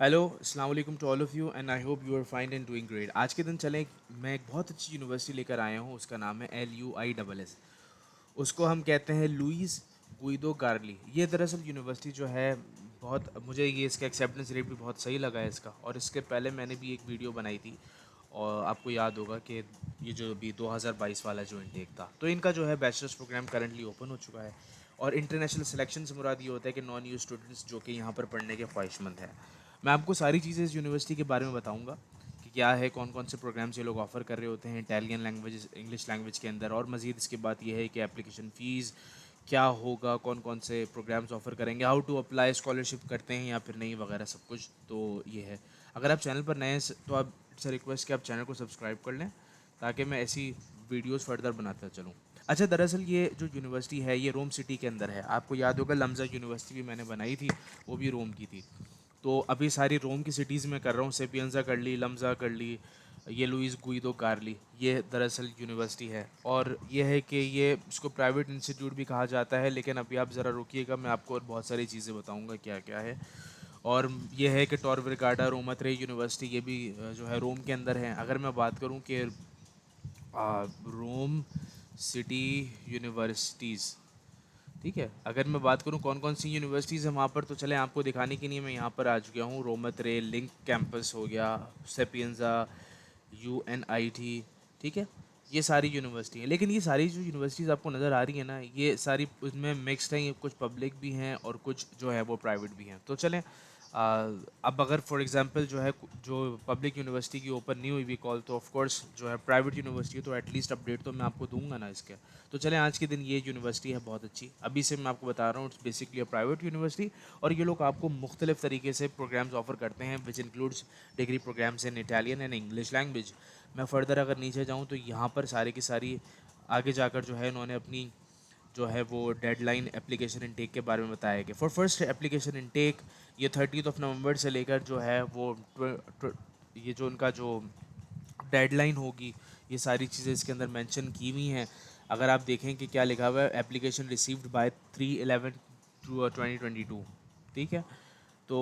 Hello अस्सलाम वालेकुम to all of you and I hope you are fine and doing great. आज के दिन चलें, मैं एक बहुत अच्छी यूनिवर्सिटी लेकर आया हूँ। उसका नाम है LUISS। उसको हम कहते हैं लुइस गुइदो गार्ली। ये दरअसल यूनिवर्सिटी जो है, बहुत मुझे ये इसका एक्सेप्टेंस रेट भी बहुत सही लगा है इसका। और इसके पहले मैंने भी एक वीडियो बनाई थी और आपको याद होगा कि ये जो अभी 2022 वाला जो इनटेक था, तो इनका जो है बैचलर्स प्रोग्राम करंटली ओपन हो चुका है। और इंटरनेशनल सिलेक्शन से मुराद ये होता है कि नॉन यू स्टूडेंट्स जो कि यहाँ पर पढ़ने के ख्वाहिशमंद हैं। मैं आपको सारी चीज़ें इस यूनिवर्सिटी के बारे में बताऊँगा कि क्या है, कौन कौन से प्रोग्राम्स ये लोग ऑफ़र कर रहे होते हैं इटालियन लैंग्वेज इंग्लिश लैंग्वेज के अंदर। और मज़ीद इसके बाद ये है कि एप्लीकेशन फ़ीस क्या होगा, कौन कौन से प्रोग्राम्स ऑफ़र करेंगे, हाउ टू अप्लाई, स्कॉलरशिप करते हैं या फिर नहीं वगैरह सब कुछ। तो ये है, अगर आप चैनल पर नए हैं तो आप से रिक्वेस्ट कि आप चैनल को सब्सक्राइब कर लें ताकि मैं ऐसी वीडियोस फर्दर बनाता चलूँ। अच्छा, दरअसल ये जो यूनिवर्सिटी है ये रोम सिटी के अंदर है। आपको याद होगा लम्जा यूनिवर्सिटी भी मैंने बनाई थी, वो भी रोम की थी। तो अभी सारी रोम की सिटीज़ में कर रहा हूँ। सेपियंजा कर ली, लम्जा कर ली, ये लुइस गुइदो कारली, ये दरअसल यूनिवर्सिटी है। और ये है कि ये इसको प्राइवेट इंस्टीट्यूट भी कहा जाता है, लेकिन अभी आप ज़रा रुकिएगा, मैं आपको और बहुत सारी चीज़ें बताऊँगा क्या क्या है। और ये है कि टॉर वर्गाडा रोमा यूनिवर्सिटी, ये भी जो है रोम के अंदर है। अगर मैं बात करूँ कि रोम सिटी यूनिवर्सिटीज़, ठीक है, अगर मैं बात करूँ कौन कौन सी यूनिवर्सिटीज़ हैं वहाँ पर, तो चलें आपको दिखाने के लिए मैं यहाँ पर आ चुका हूँ। रोमत रे लिंक कैंपस हो गया, सेपियंजा, UNIT, ठीक है। ये सारी यूनिवर्सिटी हैं, लेकिन ये सारी जो यूनिवर्सिटीज़ आपको नज़र आ रही है ना, ये सारी उसमें मिक्सड हैं। ये कुछ पब्लिक भी हैं और कुछ जो है वो प्राइवेट भी हैं। तो चलें, अब अगर फॉर एग्जांपल जो है जो पब्लिक यूनिवर्सिटी की ओपन नहीं हुई भी कॉल, तो ऑफ कोर्स जो है प्राइवेट यूनिवर्सिटी, तो एटलीस्ट अपडेट तो मैं आपको दूंगा ना इसके। तो चलें, आज के दिन ये यूनिवर्सिटी है बहुत अच्छी, अभी से मैं आपको बता रहा हूँ। It's basically a private university और ये लोग आपको मुख्तलिफ तरीके से प्रोग्राम्स ऑफर करते हैं, which includes degree programmes in Italian and English language. मैं फर्दर अगर नीचे जाऊँ तो यहाँ पर सारी की सारी आगे जाकर जो है इन्होंने अपनी जो है वो डेडलाइन एप्लीकेशन इनटेक के बारे में बताया कि फॉर फर्स्ट एप्लीकेशन इनटेक ये 30 नवंबर से लेकर जो है वो ये जो उनका जो डेडलाइन होगी, ये सारी चीज़ें इसके अंदर मेंशन की हुई हैं। अगर आप देखें कि क्या लिखा हुआ है, एप्लीकेशन रिसीव्ड बाय 3/11/2022, ठीक है। तो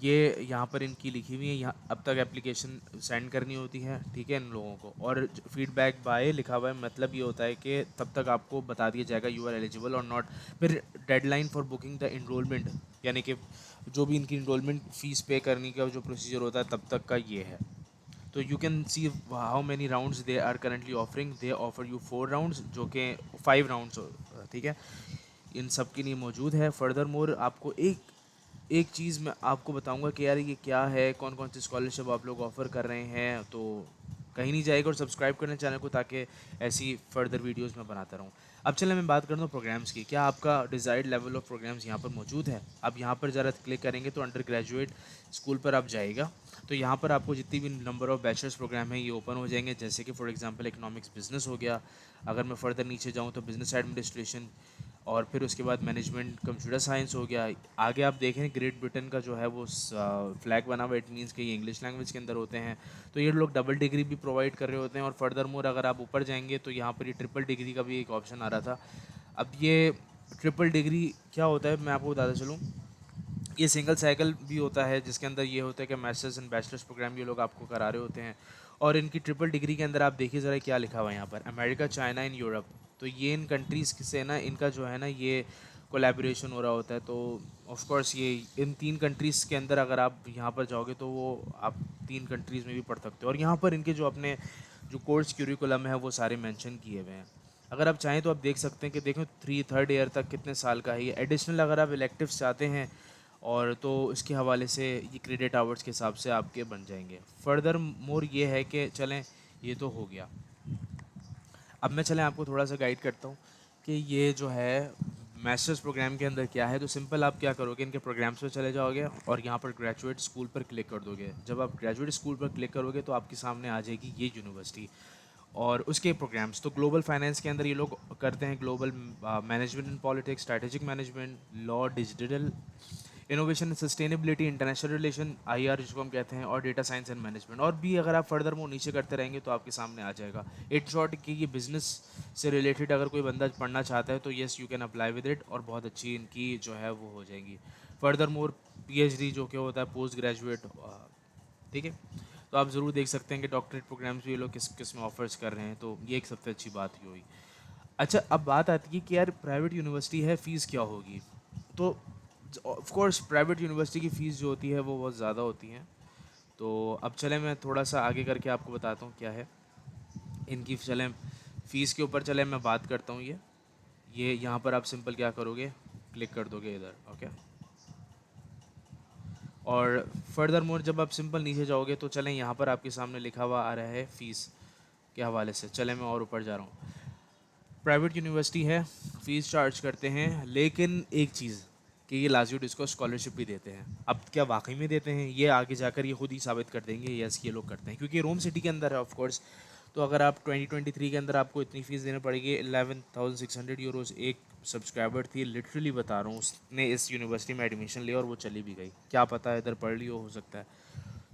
ये यहाँ पर इनकी लिखी हुई है, यहाँ अब तक एप्लीकेशन सेंड करनी होती है, ठीक है, इन लोगों को। और फीडबैक बाय लिखा हुआ है, मतलब ये होता है कि तब तक आपको बता दिया जाएगा यू आर एलिजिबल और नॉट। फिर deadline for booking the enrolment, यानी कि जो भी इनकी इनरोलमेंट फ़ीस पे करने का जो प्रोसीजर होता है तब तक का ये है। तो you can see how many rounds they are currently offering. They offer you 4 rounds, जो कि 5 राउंड्स, ठीक है, इन सब के लिए मौजूद है। फर्दर मोर आपको एक एक चीज़ मैं आपको बताऊंगा कि यार ये क्या है, कौन कौन सी स्कॉलरशिप आप लोग ऑफ़र कर रहे हैं। तो कहीं नहीं जाएगा और सब्सक्राइब करना चैनल को, ताकि ऐसी फर्दर वीडियोस मैं बनाता रहूँ। अब चलें मैं बात करता हूँ प्रोग्राम्स की। क्या आपका डिज़ायर्ड लेवल ऑफ प्रोग्राम्स यहाँ पर मौजूद है? अब यहाँ पर ज़रा क्लिक करेंगे तो अंडर ग्रेजुएट स्कूल पर आप जाएगा। तो यहाँ पर आपको जितनी भी नंबर ऑफ़ बैचलर्स प्रोग्राम है ये ओपन हो जाएंगे, जैसे कि फॉर एग्जांपल इकोनॉमिक्स बिजनेस हो गया। अगर मैं फर्दर नीचे जाऊँ तो बिजनेस एडमिनिस्ट्रेशन, और फिर उसके बाद मैनेजमेंट कंप्यूटर साइंस हो गया। आगे आप देखें ग्रेट ब्रिटेन का जो है वो फ्लैग बना हुआ, इट मीन्स कि ये इंग्लिश लैंग्वेज के अंदर होते हैं। तो ये लोग डबल डिग्री भी प्रोवाइड कर रहे होते हैं। और फर्दर मोर अगर आप ऊपर जाएंगे तो यहाँ पर ये ट्रिपल डिग्री का भी एक ऑप्शन आ रहा था। अब ये ट्रिपल डिग्री क्या होता है मैं आपको बताता चलूँ। ये सिंगल साइकिल भी होता है, जिसके अंदर ये होता है कि मास्टर्स एंड बैचलर्स प्रोग्राम ये लोग आपको करा रहे होते हैं। और इनकी ट्रिपल डिग्री के अंदर आप देखिए ज़रा क्या लिखा हुआ है यहाँ पर, अमेरिका, चाइना एंड यूरोप। तो ये इन कंट्रीज़ से ना इनका जो है ना ये कोलैबोरेशन हो रहा होता है। तो ऑफ कोर्स ये इन 3 कंट्रीज़ के अंदर अगर आप यहाँ पर जाओगे तो वो आप 3 कंट्रीज़ में भी पढ़ सकते हो। और यहाँ पर इनके जो अपने जो कोर्स क्यूरिकुलम है वो सारे मेंशन किए हुए हैं। अगर आप चाहें तो आप देख सकते हैं कि देखो थर्ड ईयर तक कितने साल का है ये। एडिशनल अगर आप इलेक्टिव्स चाहते हैं और तो इसके हवाले से ये क्रेडिट आवर्स के हिसाब से आपके बन जाएंगे। फर्दर मोर ये है कि चलें, ये तो हो गया। अब मैं चलें आपको थोड़ा सा गाइड करता हूँ कि ये जो है मास्टर्स प्रोग्राम के अंदर क्या है। तो सिंपल आप क्या करोगे, इनके प्रोग्राम्स पे चले जाओगे और यहाँ पर ग्रेजुएट स्कूल पर क्लिक कर दोगे। जब आप ग्रेजुएट स्कूल पर क्लिक करोगे तो आपके सामने आ जाएगी ये यूनिवर्सिटी और उसके प्रोग्राम्स। तो ग्लोबल फाइनेंस के अंदर ये लोग करते हैं global management and politics, strategic management, law, digital innovation and sustainability, international relation, IR जिसको हम कहते हैं, और डेटा साइंस एंड मैनेजमेंट। और भी अगर आप फर्दर वो नीचे करते रहेंगे तो आपके सामने आ जाएगा। इट शॉर्ट कि ये बिजनेस से रिलेटेड अगर कोई बंदा पढ़ना चाहता है तो yes you can apply with it, और बहुत अच्छी इनकी जो है वो हो जाएंगी। फर्दर मोर पीएचडी जो कि होता है पोस्ट ग्रेजुएट, ठीक है। तो आप ज़रूर देख सकते हैं कि डॉक्टरेट प्रोग्राम्स भी ये लोग किस किस में ऑफर्स कर रहे हैं, तो ये एक सबसे अच्छी बात ही हुई। अच्छा, अब बात आती है कि यार प्राइवेट यूनिवर्सिटी है, फ़ीस क्या होगी? तो ऑफ कोर्स प्राइवेट यूनिवर्सिटी की फ़ीस जो होती है वो बहुत ज़्यादा होती है। तो अब चलें मैं थोड़ा सा आगे करके आपको बताता हूँ क्या है इनकी। चलें फ़ीस के ऊपर चलें, मैं बात करता हूँ। ये यहाँ पर आप सिंपल क्या करोगे, क्लिक कर दोगे इधर, ओके। और फर्दर मोर जब आप सिंपल नीचे जाओगे तो चलें यहाँ पर आपके सामने लिखा हुआ आ रहा है फ़ीस के हवाले से। चलें मैं और ऊपर जा रहा हूँ। प्राइवेट यूनिवर्सिटी है, फ़ीस चार्ज करते हैं, लेकिन एक चीज़ कि ये लाजूट इसको स्कॉलरशिप भी देते हैं। अब क्या वाकई में देते हैं, ये आगे जाकर ये खुद ही साबित कर देंगे यस ये लोग करते हैं, क्योंकि रोम सिटी के अंदर है ऑफ कोर्स। तो अगर आप 2023 के अंदर आपको इतनी फ़ीस देनी पड़ेगी, 11,600 यूरोज़ एक सब्सक्राइबर थी, लिटरली बता रहा हूँ, उसने इस यूनिवर्सिटी में एडमिशन लिया और वो चली भी गई। क्या पता इधर पढ़ ली हो सकता है।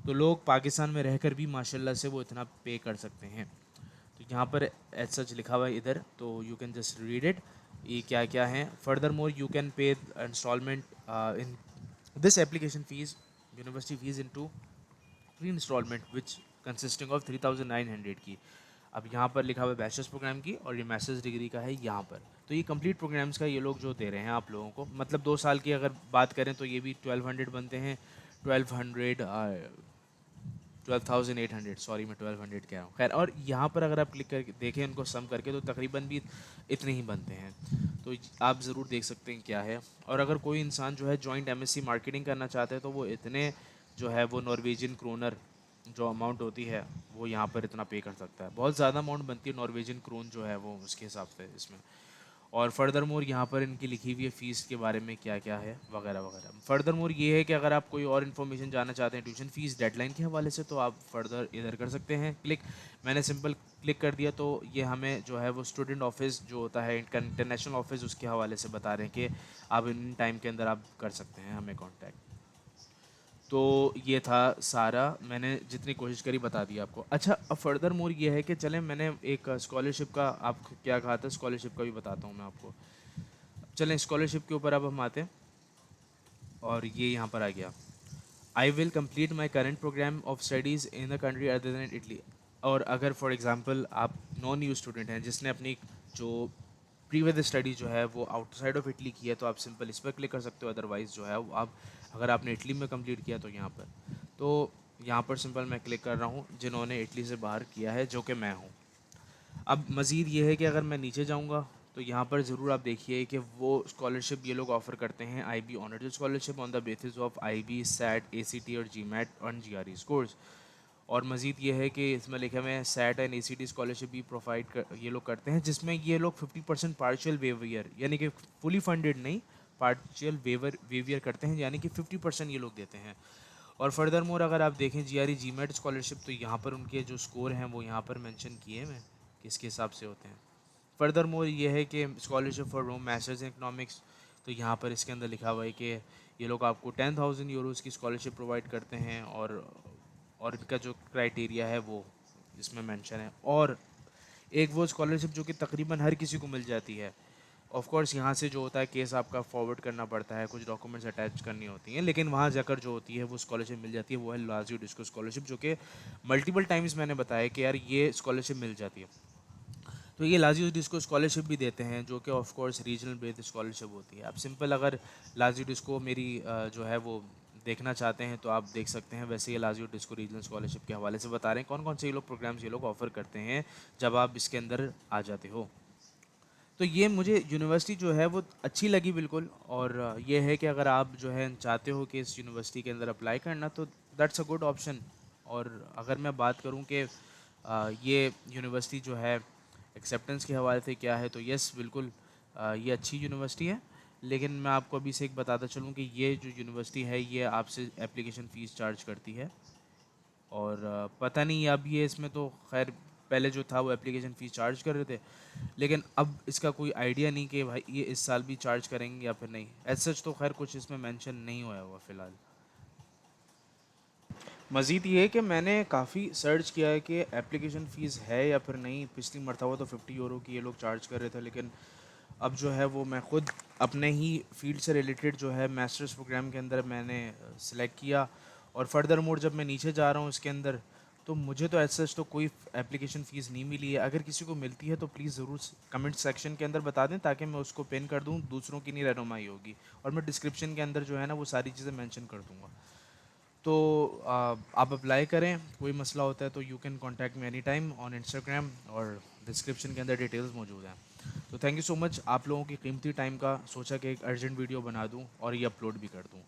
तो लोग पाकिस्तान में रहकर भी माशाल्लाह से वो इतना पे कर सकते हैं। तो यहाँ पर एज सच लिखा हुआ है इधर, तो you can just read it. ये क्या क्या है, further more you can pay instalment in this application fees university fees into 3 instalment which consisting of 3,900 की। अब यहाँ पर लिखा हुआ है बैचलर्स प्रोग्राम की, और ये मास्टर्स डिग्री का है यहाँ पर। तो ये कंप्लीट प्रोग्राम्स का ये लोग जो दे रहे हैं आप लोगों को, मतलब 2 साल की अगर बात करें तो ये भी 1200 बनते हैं। 1200 12,800, सॉरी मैं 1200 कह रहा हूँ, खैर। और यहाँ पर अगर आप क्लिक करके देखें इनको सम करके तो तकरीबन भी इतने ही बनते हैं। तो आप ज़रूर देख सकते हैं क्या है। और अगर कोई इंसान जो है जॉइंट एमएससी मार्केटिंग करना चाहता है तो वो इतने जो है वो नॉर्वेजियन क्रोनर जो अमाउंट होती है वो यहाँ पर इतना पे कर सकता है। बहुत ज़्यादा अमाउंट बनती है नॉर्वेजियन क्रोन जो है वो उसके हिसाब से इसमें। और फर्दर मोर यहाँ पर इनकी लिखी हुई है फ़ीस के बारे में क्या क्या है वगैरह वगैरह। फर्दर मोर ये है कि अगर आप कोई और इन्फॉर्मेशन जानना चाहते हैं ट्यूशन फ़ीस डेडलाइन के हवाले से, तो आप फर्दर इधर कर सकते हैं क्लिक। मैंने सिंपल क्लिक कर दिया तो ये हमें जो है वो स्टूडेंट ऑफिस जो होता है इंटरनेशनल ऑफिस, उसके हवाले से बता रहे हैं कि आप इन टाइम के अंदर आप कर सकते हैं हमें कॉन्टैक्ट। तो ये था सारा, मैंने जितनी कोशिश करी बता दिया आपको। अच्छा, अब फर्दर मोर ये है कि चलें मैंने एक स्कॉलरशिप का आप क्या कहा था, स्कॉलरशिप का भी बताता हूँ मैं आपको। चलें स्कॉलरशिप के ऊपर अब हम आते हैं, और ये यहाँ पर आ गया। I will complete my current programme of studies in the country other than Italy. और अगर फॉर एग्ज़ाम्पल आप नॉन यू स्टूडेंट हैं जिसने अपनी जो प्रीवियस स्टडी जो है वो आउटसाइड ऑफ इटली की है, तो आप सिंपल इस पर क्लिक कर सकते हो। अदरवाइज़ जो है वो आप अगर आपने इटली में कंप्लीट किया तो यहाँ पर, तो यहाँ पर सिंपल मैं क्लिक कर रहा हूँ जिन्होंने इटली से बाहर किया है, जो कि मैं हूँ। अब मज़ीद ये है कि अगर मैं नीचे जाऊँगा तो यहाँ पर ज़रूर आप देखिए कि वो स्कॉलरशिप ये लोग ऑफ़र करते हैं, IB honoured scholarship on the basis of IB SAT ACT और GMAT और GRE स्कोर्स। और मज़ीद ये है कि इसमें लिखे हुए हैं सैट एंड ACT स्कॉलरशिप भी प्रोवाइड कर ये लोग करते हैं, जिसमें ये लोग 50% पार्शियल वेवियर यानी कि फुली फंडेड नहीं, पार्शियल वेवियर करते हैं, यानी कि 50% ये लोग देते हैं। और फर्दर मोर अगर आप देखें GRE GMAT स्कॉलरशिप, तो यहाँ पर उनके जो स्कोर हैं वो यहाँ पर मेंशन किए हैं किसके हिसाब से होते हैं। फर्दर मोर ये है कि scholarship for Rome masters in economics, तो यहाँ पर इसके अंदर लिखा हुआ है कि ये लोग आपको 10,000 यूरोज़ की स्कॉलरशिप प्रोवाइड करते हैं। और इनका जो क्राइटेरिया है वो इसमें मेंशन है। और एक वो स्कॉलरशिप जो कि तकरीबन हर किसी को मिल जाती है। ऑफ कोर्स यहाँ से जो होता है केस आपका फॉरवर्ड करना पड़ता है, कुछ डॉक्यूमेंट्स अटैच करनी होती हैं, लेकिन वहाँ जाकर जो होती है वो स्कॉलरशिप मिल जाती है। वो है लाजियो डिस्को स्कॉलरशिप, जो कि मल्टीपल टाइम्स मैंने बताया कि यार ये स्कॉलरशिप मिल जाती है। तो ये लाजियो डिस्को स्कॉलरशिप भी देते हैं, जो कि of course regional based scholarship होती है। आप सिंपल अगर लाजियो डिस्को मेरी जो है वो देखना चाहते हैं तो आप देख सकते हैं। वैसे ये लाजियो डिस्को रीजनल स्कॉलरशिप के हवाले से बता रहे हैं कौन कौन से ये लोग प्रोग्राम्स ये लोग ऑफर करते हैं जब आप इसके अंदर आ जाते हो। तो ये मुझे यूनिवर्सिटी जो है वो अच्छी लगी बिल्कुल। और ये है कि अगर आप जो है चाहते हो कि इस यूनिवर्सिटी के अंदर अप्लाई करना, तो दैट्स अ गुड ऑप्शन। और अगर मैं बात करूं कि ये यूनिवर्सिटी जो है एक्सेप्टेंस के हवाले से क्या है, तो यस बिल्कुल ये अच्छी यूनिवर्सिटी है। लेकिन मैं आपको अभी से एक बताता चलूँ कि ये जो यूनिवर्सिटी है ये आपसे एप्लीकेशन फ़ीस चार्ज करती है। और पता नहीं अब ये इसमें तो खैर पहले जो था वो एप्लीकेशन फ़ीस चार्ज कर रहे थे, लेकिन अब इसका कोई आइडिया नहीं कि भाई ये इस साल भी चार्ज करेंगे या फिर नहीं। एज सच तो खैर कुछ इसमें मेंशन नहीं हुआ हुआ फ़िलहाल। मज़ीद ये है कि मैंने काफ़ी सर्च किया है कि एप्लीकेशन फ़ीस है या फिर नहीं। पिछली मरतबा तो 50 यूरो की ये लोग चार्ज कर रहे थे, लेकिन अब जो है वो मैं ख़ुद अपने ही फील्ड से रिलेटेड जो है मास्टर्स प्रोग्राम के अंदर मैंने सिलेक्ट किया। और फर्दर मोड जब मैं नीचे जा रहा हूँ इसके अंदर, तो मुझे तो एज सच तो कोई एप्लीकेशन फ़ीस नहीं मिली है। अगर किसी को मिलती है तो प्लीज़ ज़रूर कमेंट सेक्शन के अंदर बता दें, ताकि मैं उसको पिन कर दूँ, दूसरों की नहीं रहनुमाई होगी। और मैं डिस्क्रिप्शन के अंदर जो है ना वो सारी चीज़ें मेंशन कर दूँगा। तो आप अप्लाई करें, कोई मसला होता है तो you can contact me any time on Instagram, और डिस्क्रिप्शन के अंदर डिटेल्स मौजूद हैं। तो थैंक यू सो मच आप लोगों की कीमती टाइम का। सोचा कि एक अर्जेंट वीडियो बना दूं और ये अपलोड भी कर दूं।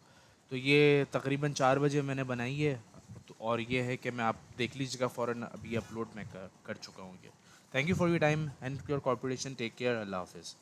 तो ये तकरीबन 4 बजे मैंने बनाई है। और ये है कि मैं, आप देख लीजिएगा फ़ौरन, अभी अपलोड मैं कर चुका हूँ ये। Thank you for your time and your corporation. Take care. अल्लाह हाफिज़।